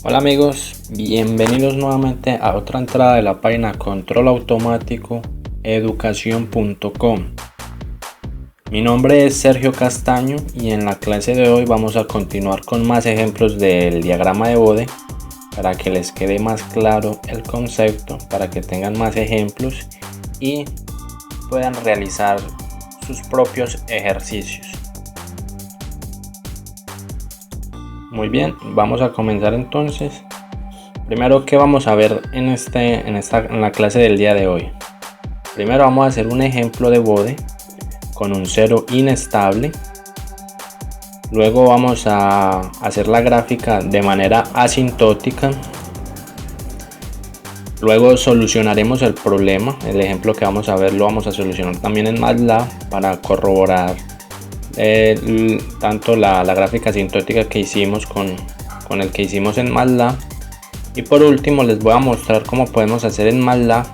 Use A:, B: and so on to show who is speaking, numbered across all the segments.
A: Hola amigos, bienvenidos nuevamente a otra entrada de la página Control Automático Educación.com. Mi nombre es Sergio Castaño y en la clase de hoy vamos a continuar con más ejemplos del diagrama de Bode para que les quede más claro el concepto, para que tengan más ejemplos y puedan realizar sus propios ejercicios. Muy bien, vamos a comenzar entonces. Primero, ¿qué vamos a ver en la clase del día de hoy? Primero vamos a hacer un ejemplo de Bode con un cero inestable. Luego vamos a hacer la gráfica de manera asintótica. Luego solucionaremos el problema. El ejemplo que vamos a ver lo vamos a solucionar también en MATLAB para corroborar tanto la gráfica asintótica que hicimos con el que hicimos en MATLAB. Y por último les voy a mostrar cómo podemos hacer en MATLAB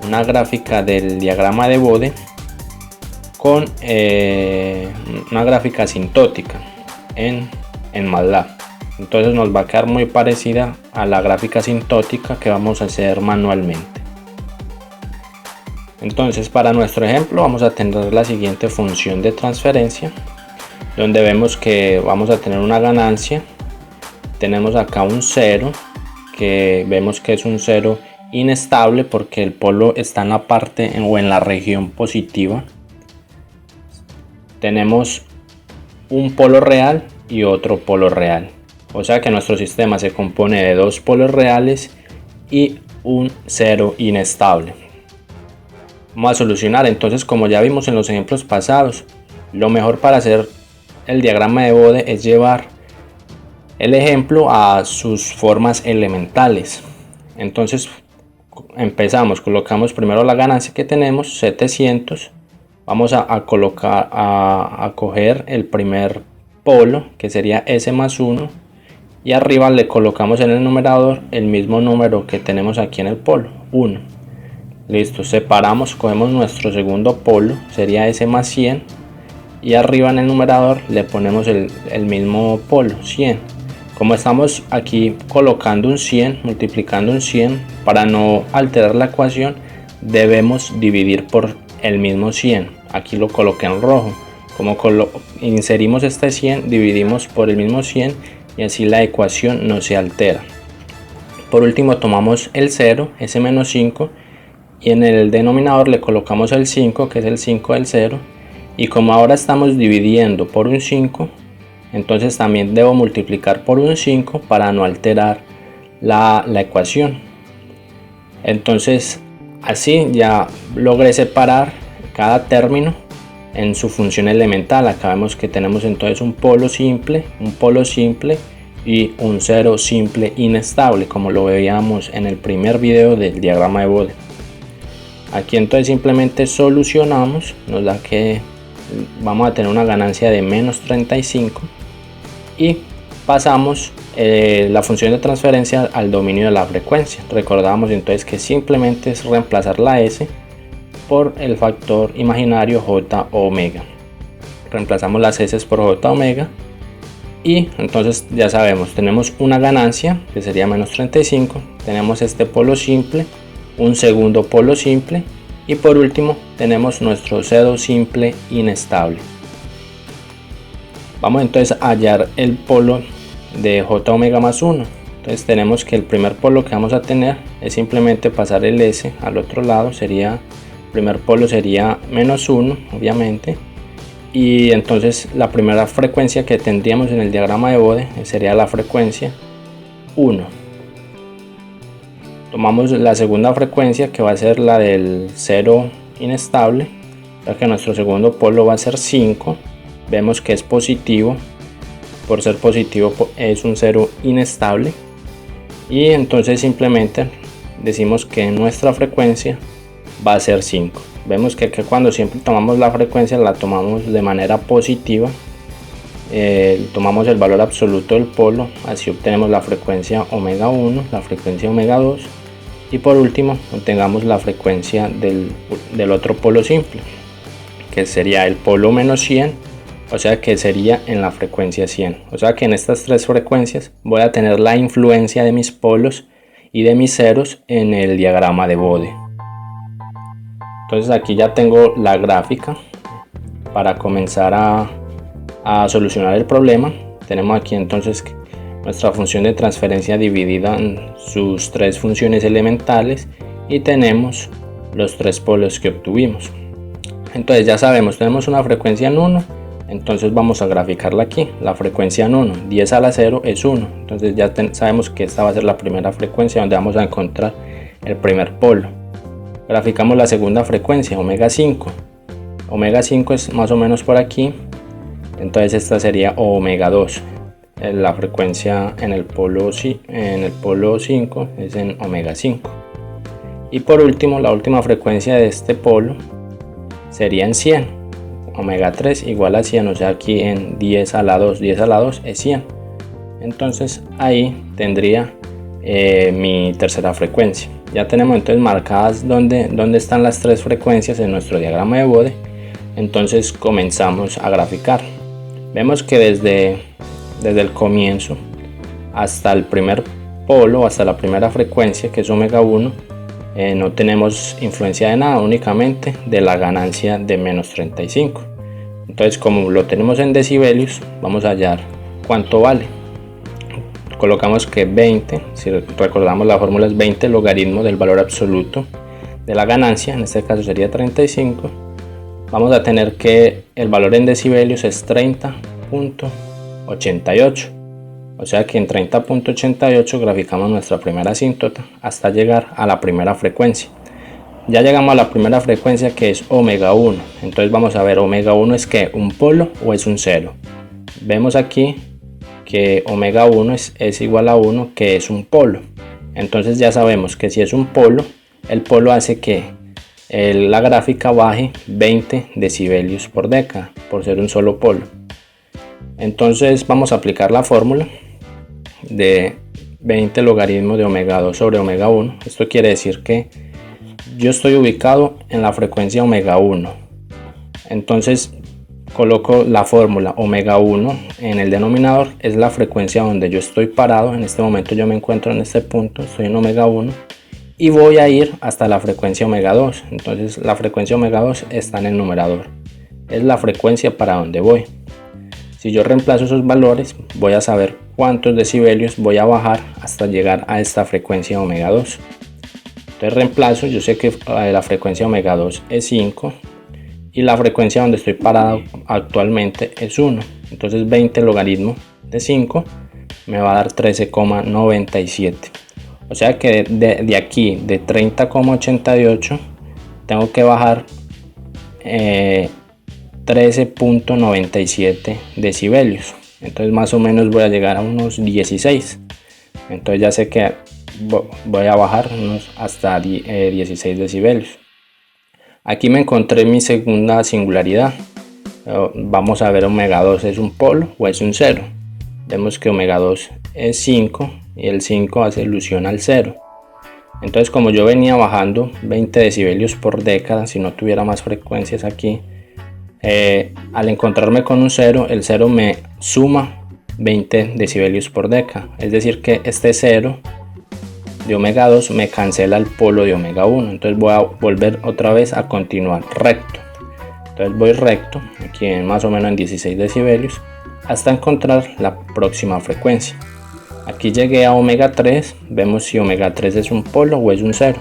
A: una gráfica del diagrama de Bode con una gráfica asintótica en MATLAB. Entonces nos va a quedar muy parecida a la gráfica asintótica que vamos a hacer manualmente. Entonces, para nuestro ejemplo vamos a tener la siguiente función de transferencia, donde vemos que vamos a tener una ganancia. Tenemos acá un 0, que vemos que es un 0 inestable porque el polo está en la parte o en la región positiva. Tenemos un polo real y otro polo real, o sea que nuestro sistema se compone de dos polos reales y un 0 inestable. Vamos a solucionar. Entonces, como ya vimos en los ejemplos pasados, lo mejor para hacer el diagrama de Bode es llevar el ejemplo a sus formas elementales. Entonces empezamos, colocamos primero la ganancia que tenemos, 700. Vamos a coger el primer polo, que sería S más 1, y arriba le colocamos en el numerador el mismo número que tenemos aquí en el polo, 1. Listo, separamos, cogemos nuestro segundo polo, sería S más 100, y arriba en el numerador le ponemos el mismo polo, 100. Como estamos aquí colocando un 100, multiplicando un 100, para no alterar la ecuación debemos dividir por el mismo 100. Aquí lo coloqué en rojo. Como inserimos este 100, dividimos por el mismo 100 y así la ecuación no se altera. Por último tomamos el 0, S menos 5, y en el denominador le colocamos el 5, que es el 5 del 0, y como ahora estamos dividiendo por un 5, entonces también debo multiplicar por un 5 para no alterar la ecuación. Entonces así ya logré separar cada término en su función elemental. Acá vemos que tenemos entonces un polo simple y un 0 simple inestable, como lo veíamos en el primer video del diagrama de Bode. Aquí entonces simplemente solucionamos, nos da que vamos a tener una ganancia de menos 35 y pasamos la función de transferencia al dominio de la frecuencia. Recordamos entonces que simplemente es reemplazar la S por el factor imaginario J omega. Reemplazamos las S por J omega y entonces ya sabemos, tenemos una ganancia que sería menos 35, tenemos este polo simple, un segundo polo simple y por último tenemos nuestro pseudo simple inestable. Vamos entonces a hallar el polo de J omega más 1. Entonces tenemos que el primer polo que vamos a tener es simplemente pasar el S al otro lado, el primer polo sería menos 1 obviamente, y entonces la primera frecuencia que tendríamos en el diagrama de Bode sería la frecuencia 1. Tomamos la segunda frecuencia, que va a ser la del 0 inestable, ya que nuestro segundo polo va a ser 5. Vemos que es positivo, por ser positivo es un 0 inestable, y entonces simplemente decimos que nuestra frecuencia va a ser 5. Vemos que cuando siempre tomamos la frecuencia la tomamos de manera positiva, tomamos el valor absoluto del polo, así obtenemos la frecuencia omega 1, la frecuencia omega 2 y por último obtengamos la frecuencia del otro polo simple, que sería el polo menos 100 o sea que sería en la frecuencia 100. O sea que en estas tres frecuencias voy a tener la influencia de mis polos y de mis ceros en el diagrama de Bode. Entonces aquí ya tengo la gráfica para comenzar a solucionar el problema. Tenemos aquí entonces nuestra función de transferencia dividida en sus tres funciones elementales y tenemos los tres polos que obtuvimos. Entonces ya sabemos, tenemos una frecuencia en 1, entonces vamos a graficarla aquí. La frecuencia en 1, 10 a la 0 es 1, entonces ya sabemos que esta va a ser la primera frecuencia donde vamos a encontrar el primer polo. Graficamos la segunda frecuencia, omega 5. Omega 5 es más o menos por aquí, entonces esta sería omega 2. La frecuencia en el polo 5 es en omega 5. Y por último, la última frecuencia de este polo sería en 100. Omega 3 igual a 100, o sea aquí en 10 a la 2, 10 a la 2 es 100. Entonces ahí tendría mi tercera frecuencia. Ya tenemos entonces marcadas dónde están las tres frecuencias en nuestro diagrama de Bode. Entonces comenzamos a graficar. Vemos que desde el comienzo hasta el primer polo, hasta la primera frecuencia, que es omega 1, no tenemos influencia de nada, únicamente de la ganancia de menos 35. Entonces, como lo tenemos en decibelios, vamos a hallar cuánto vale. Colocamos que 20, si recordamos la fórmula es 20 logaritmo del valor absoluto de la ganancia, en este caso sería 35. Vamos a tener que el valor en decibelios es 30.88, o sea que en 30.88 graficamos nuestra primera asíntota hasta llegar a la primera frecuencia. Ya llegamos a la primera frecuencia, que es omega 1. Entonces vamos a ver, omega 1 es que un polo o es un cero. Vemos aquí que omega 1 es igual a 1, que es un polo. Entonces ya sabemos que si es un polo, el polo hace que la gráfica baje 20 decibelios por década, por ser un solo polo. Entonces vamos a aplicar la fórmula de 20 logaritmo de omega 2 sobre omega 1. Esto quiere decir que yo estoy ubicado en la frecuencia omega 1. Entonces coloco la fórmula omega 1 en el denominador, es la frecuencia donde yo estoy parado. En este momento yo me encuentro en este punto, estoy en omega 1 y voy a ir hasta la frecuencia omega 2. Entonces la frecuencia omega 2 está en el numerador, es la frecuencia para donde voy. Si yo reemplazo esos valores, voy a saber cuántos decibelios voy a bajar hasta llegar a esta frecuencia omega 2. Entonces reemplazo, yo sé que la frecuencia omega 2 es 5 y la frecuencia donde estoy parado actualmente es 1. Entonces 20 logaritmo de 5 me va a dar 13,97. O sea que de aquí, de 30,88, tengo que bajar 13.97 decibelios. Entonces más o menos voy a llegar a unos 16. Entonces ya sé que voy a bajar hasta 16 decibelios. Aquí me encontré mi segunda singularidad. Vamos a ver, omega 2 es un polo o es un cero. Vemos que omega 2 es 5 y el 5 hace alusión al 0. Entonces, como yo venía bajando 20 decibelios por década, si no tuviera más frecuencias aquí, al encontrarme con un 0, el 0 me suma 20 decibelios por década. Es decir que este 0 de omega 2 me cancela el polo de omega 1. Entonces voy a volver otra vez a continuar recto. Entonces voy recto, aquí más o menos en 16 decibelios, hasta encontrar la próxima frecuencia. Aquí llegué a omega 3, vemos si omega 3 es un polo o es un cero.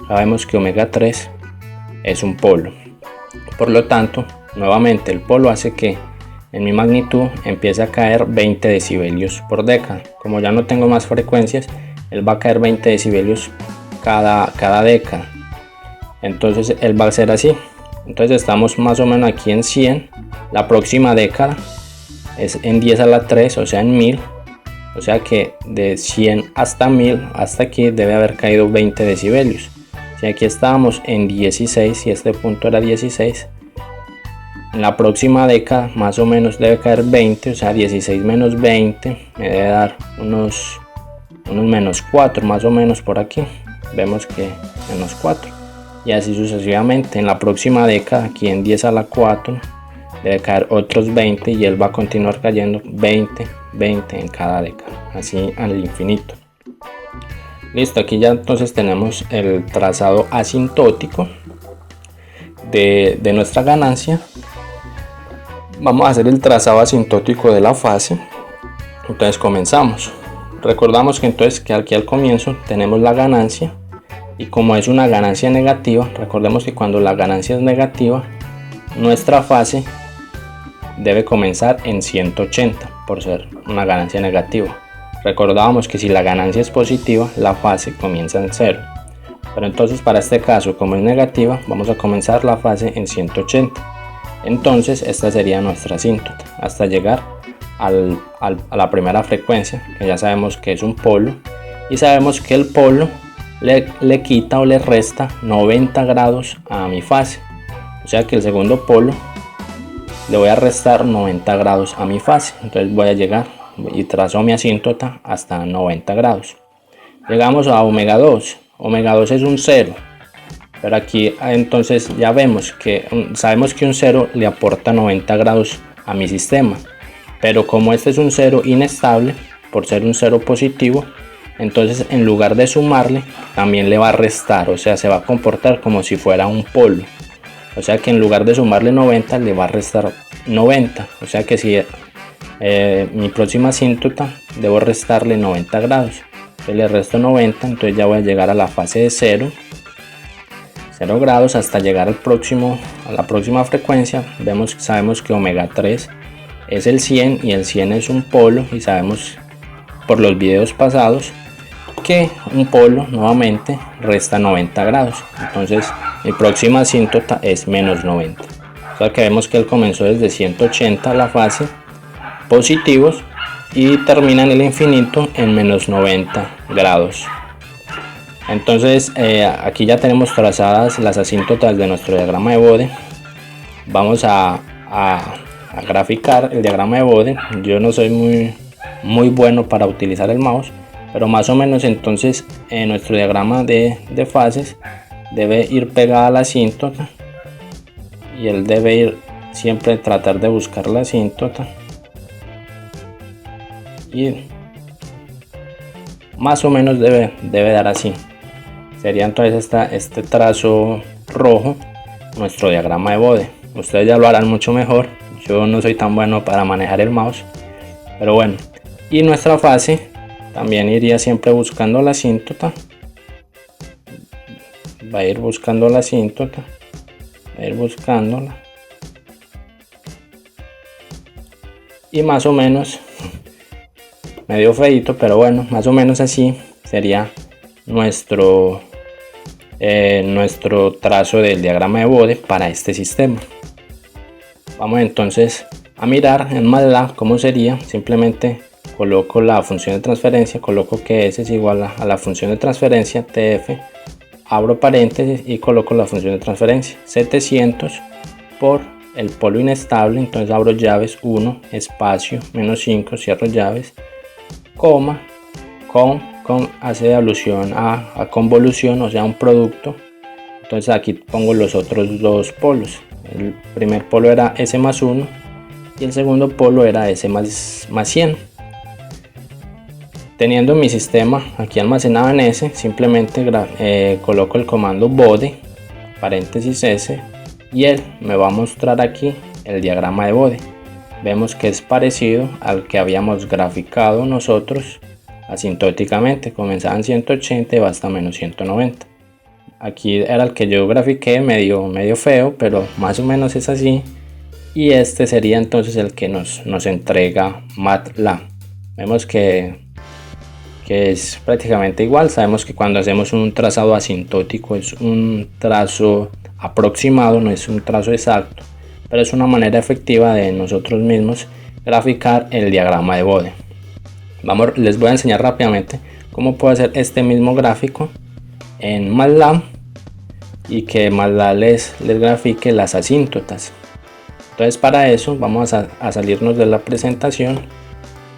A: Sabemos que omega 3 es un polo. Por lo tanto, nuevamente el polo hace que en mi magnitud empiece a caer 20 decibelios por década. Como ya no tengo más frecuencias, él va a caer 20 decibelios cada década. Entonces él va a ser así. Entonces estamos más o menos aquí en 100. La próxima década es en 10 a la 3, o sea en 1000. O sea que de 100 hasta 1000, hasta aquí debe haber caído 20 decibelios. Si aquí estábamos en 16 y este punto era 16, en la próxima década más o menos debe caer 20, o sea 16 menos 20 me debe dar unos menos 4 más o menos por aquí. Vemos que menos 4 y así sucesivamente. En la próxima década, aquí en 10 a la 4, debe caer otros 20 y él va a continuar cayendo 20, 20 en cada década, así al infinito. Listo, aquí ya entonces tenemos el trazado asintótico de nuestra ganancia. Vamos a hacer el trazado asintótico de la fase. Entonces comenzamos. Recordamos que entonces que aquí al comienzo tenemos la ganancia, y como es una ganancia negativa, recordemos que cuando la ganancia es negativa, nuestra fase debe comenzar en 180 por ser una ganancia negativa. Recordábamos que si la ganancia es positiva, la fase comienza en 0. Pero entonces para este caso, como es negativa, vamos a comenzar la fase en 180. Entonces esta sería nuestra asíntota hasta llegar a la primera frecuencia, que ya sabemos que es un polo, y sabemos que el polo le quita o le resta 90 grados a mi fase. O sea que el segundo polo le voy a restar 90 grados a mi fase. Entonces voy a llegar y trazo mi asíntota hasta 90 grados. Llegamos a omega 2. Omega 2 es un 0. Pero aquí entonces ya vemos que sabemos que un 0 le aporta 90 grados a mi sistema. Pero como este es un 0 inestable, por ser un 0 positivo, entonces en lugar de sumarle, también le va a restar. O sea, se va a comportar como si fuera un polo. O sea que en lugar de sumarle 90, le va a restar 90. O sea que si mi próxima asíntota debo restarle 90 grados. Entonces le resto 90, entonces ya voy a llegar a la fase de 0 grados hasta llegar a la próxima frecuencia. Sabemos que omega 3 es el 100 y el 100 es un polo, y sabemos por los videos pasados que un polo nuevamente resta 90 grados. Entonces mi próxima asíntota es menos 90. O sea que vemos que él comenzó desde 180 la fase positivos y termina en el infinito en menos 90 grados. Entonces aquí ya tenemos trazadas las asíntotas de nuestro diagrama de Bode. Vamos a graficar el diagrama de Bode. Yo no soy muy bueno para utilizar el mouse, pero más o menos entonces en nuestro diagrama de fases debe ir pegada la asíntota, y él debe ir siempre tratar de buscar la asíntota, y más o menos debe dar así. Sería entonces este trazo rojo nuestro diagrama de Bode. Ustedes ya lo harán mucho mejor, yo no soy tan bueno para manejar el mouse, pero bueno. Y nuestra fase también iría siempre buscando la asíntota, va a ir buscando la asíntota, va a ir buscándola, y más o menos, medio feito, pero bueno, más o menos así sería nuestro trazo del diagrama de Bode para este sistema. Vamos entonces a mirar en MATLAB cómo sería. Simplemente coloco la función de transferencia, coloco que S es igual a la función de transferencia TF, abro paréntesis y coloco la función de transferencia 700 por el polo inestable. Entonces abro llaves 1 espacio menos 5, cierro llaves, coma, con hace alusión a convolución, o sea un producto. Entonces aquí pongo los otros dos polos. El primer polo era S más 1 y el segundo polo era S más 100. Teniendo mi sistema aquí almacenado en S, simplemente coloco el comando Bode paréntesis S, y él me va a mostrar aquí el diagrama de Bode. Vemos que es parecido al que habíamos graficado nosotros asintóticamente. Comenzaba en 180 y va hasta menos 190. Aquí era el que yo grafiqué, medio feo, pero más o menos es así. Y este sería entonces el que nos entrega MATLAB. Vemos que es prácticamente igual. Sabemos que cuando hacemos un trazado asintótico es un trazo aproximado, no es un trazo exacto, pero es una manera efectiva de nosotros mismos graficar el diagrama de Bode. Les voy a enseñar rápidamente cómo puedo hacer este mismo gráfico en MATLAB y que MATLAB les grafique las asíntotas. Entonces para eso vamos a salirnos de la presentación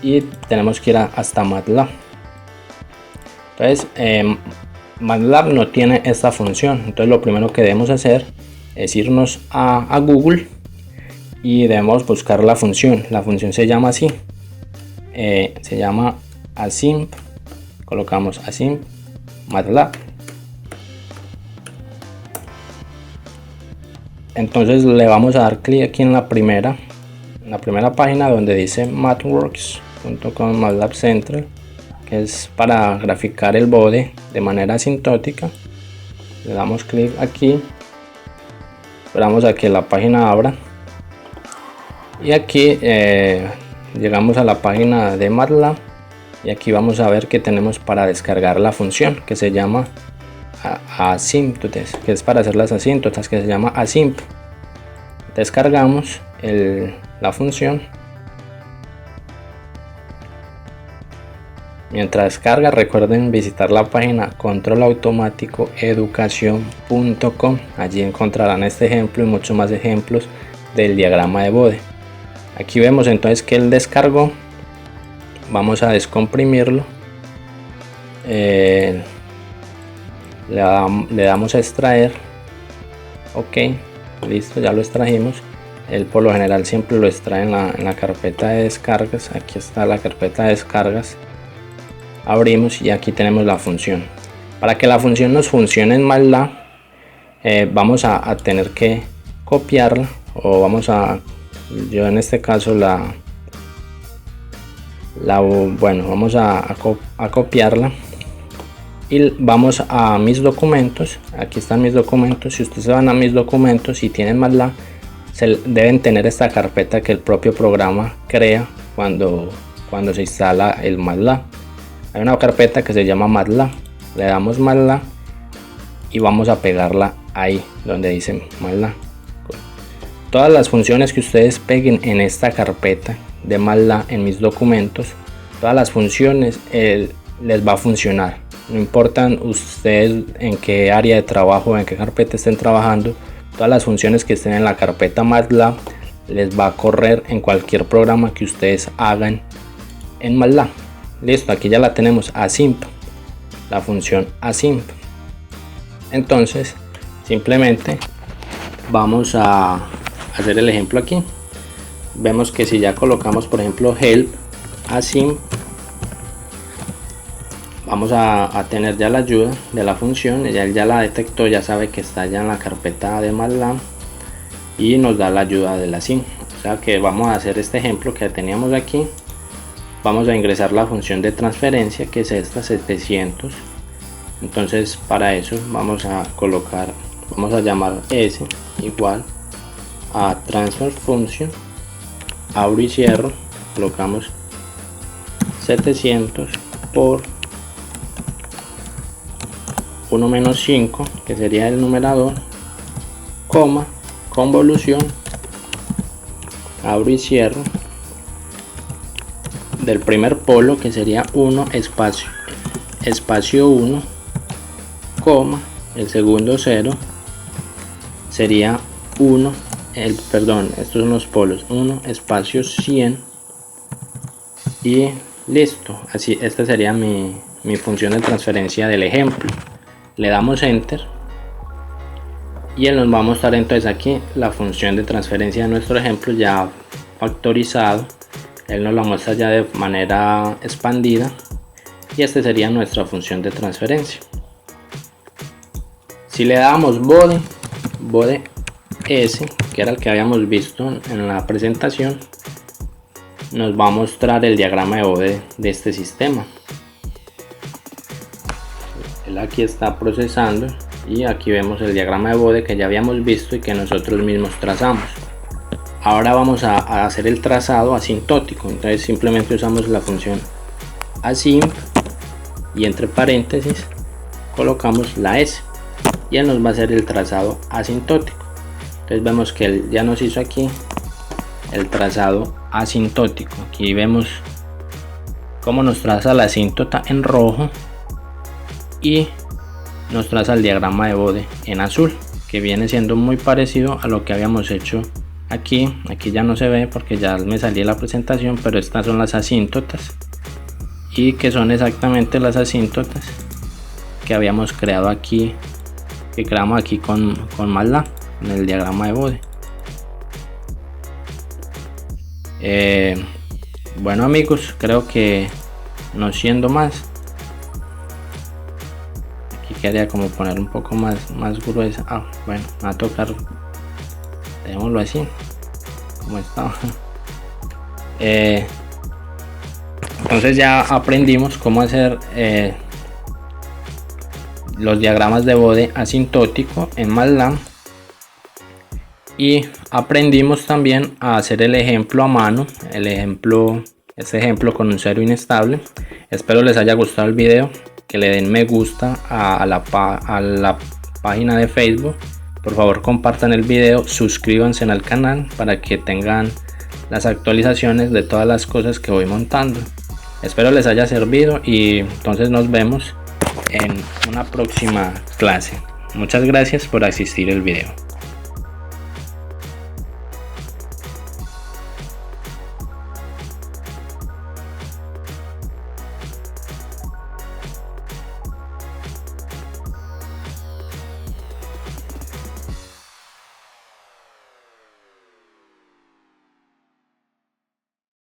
A: y tenemos que ir hasta MATLAB. Entonces MATLAB no tiene esta función, entonces lo primero que debemos hacer es irnos a Google y debemos buscar la función. La función se llama así, se llama async. Colocamos async MATLAB. Entonces le vamos a dar clic aquí en la primera página donde dice mathworks.com MATLAB Central, que es para graficar el bode de manera asintótica. Le damos clic aquí, esperamos a que la página abra y aquí llegamos a la página de MATLAB y aquí vamos a ver que tenemos para descargar la función que se llama asíntotas, que es para hacer las asíntotas, que se llama async. Descargamos la función. Mientras carga, recuerden visitar la página controlautomaticoeducacion.com. Allí encontrarán este ejemplo y muchos más ejemplos del diagrama de bode. Aquí vemos entonces que él descargó. Vamos a descomprimirlo. Le damos a extraer. Ok, listo, ya lo extrajimos. Él por lo general siempre lo extrae en la carpeta de descargas. Aquí está la carpeta de descargas. Abrimos y aquí tenemos la función. Para que la función nos funcione en MATLAB, vamos a tener que copiarla, o vamos a, yo en este caso vamos a copiarla y vamos a mis documentos. Aquí están mis documentos. Si ustedes van a mis documentos y tienen MATLAB, deben tener esta carpeta que el propio programa crea cuando se instala el MATLAB. Hay una carpeta que se llama MATLAB. Le damos MATLAB y vamos a pegarla ahí donde dice MATLAB. Todas las funciones que ustedes peguen en esta carpeta de MATLAB en mis documentos, todas las funciones les va a funcionar. No importa ustedes en qué área de trabajo, en qué carpeta estén trabajando, todas las funciones que estén en la carpeta MATLAB les va a correr en cualquier programa que ustedes hagan en MATLAB. Listo, aquí ya la tenemos, async, la función async. Entonces simplemente vamos a hacer el ejemplo aquí. Vemos que si ya colocamos por ejemplo help async, vamos a tener ya la ayuda de la función. Él ya la detectó, ya sabe que está ya en la carpeta de MATLAB y nos da la ayuda del async. O sea que vamos a hacer este ejemplo que teníamos aquí. Vamos a ingresar la función de transferencia, que es esta 700. Entonces para eso vamos a llamar s igual a transfer function, abro y cierro, colocamos 700 por 1 menos 5, que sería el numerador, coma, convolución, abro y cierro, del primer polo, que sería 1 espacio 1, coma, el segundo 0 sería 1, estos son los polos, 1 espacio 100 y listo. Así, esta sería mi función de transferencia del ejemplo. Le damos enter y él nos va a mostrar entonces aquí la función de transferencia de nuestro ejemplo ya factorizado. Él nos la muestra ya de manera expandida y esta sería nuestra función de transferencia. Si le damos bode S, que era el que habíamos visto en la presentación, nos va a mostrar el diagrama de bode de este sistema. Él aquí está procesando y aquí vemos el diagrama de bode que ya habíamos visto y que nosotros mismos trazamos. Ahora vamos a hacer el trazado asintótico. Entonces simplemente usamos la función async y entre paréntesis colocamos la S y él nos va a hacer el trazado asintótico. Entonces vemos que él ya nos hizo aquí el trazado asintótico. Aquí vemos cómo nos traza la asíntota en rojo y nos traza el diagrama de bode en azul, que viene siendo muy parecido a lo que habíamos hecho aquí. Aquí ya no se ve porque ya me salí la presentación, pero estas son las asíntotas y que son exactamente las asíntotas que habíamos creado aquí, que creamos aquí con MATLAB en el diagrama de bode. Bueno amigos, creo que no siendo más, aquí quería como poner un poco más gruesa. Bueno, me va a tocar, dejémoslo así como está. Entonces ya aprendimos cómo hacer los diagramas de Bode asintótico en MATLAB, y aprendimos también a hacer el ejemplo a mano, este ejemplo con un cero inestable. Espero les haya gustado el video, que le den me gusta a la página de Facebook. Por favor compartan el video, suscríbanse al canal para que tengan las actualizaciones de todas las cosas que voy montando. Espero les haya servido y entonces nos vemos en una próxima clase. Muchas gracias por asistir al video.